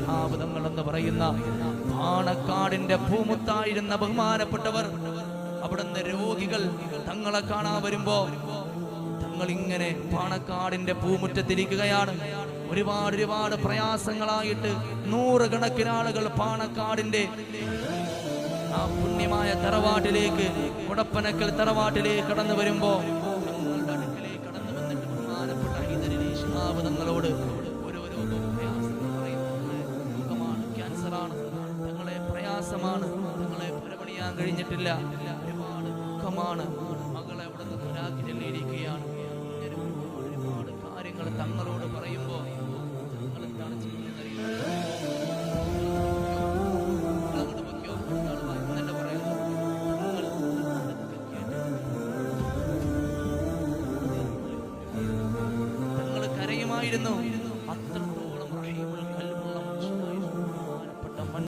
ശിഹാബ് തങ്ങൾ എന്ന് പറയുന്ന പാണക്കാടിന്റെ ഭൂമുത്തായിരുന്ന ബഹുമാനപ്പെട്ടവർ അവിടുന്ന് രോഗികൾ തങ്ങളെ കാണാൻ വരുമ്പോ തങ്ങൾ ഇങ്ങനെ പാണക്കാടിന്റെ പൂമുറ്റത്തിരിക്കുകയാണ്. ഒരുപാട് പ്രയാസങ്ങളായിട്ട് നൂറുകണക്കിന് ആളുകൾ പാണക്കാടിന്റെ ആ പുണ്യമായ തറവാട്ടിലേക്ക്, കൊടപ്പനക്കൽ തറവാട്ടിലേക്ക് കടന്നു വരുമ്പോ തങ്ങളുടെ അടുക്കലേക്ക് കടന്നു വന്നിട്ട് ബഹുമാനപ്പെട്ട ഹൈദരലി ശിഹാബ് തങ്ങളോട് ഓരോരോ പ്രയാസങ്ങൾ പറയുന്നു. ക്യാൻസറാണ്, തങ്ങളെ പ്രയാസമാണ്, തങ്ങളെ പുരപണിയാൻ കഴിഞ്ഞിട്ടില്ല, ഒരുപാട് ദുഃഖമാണ്,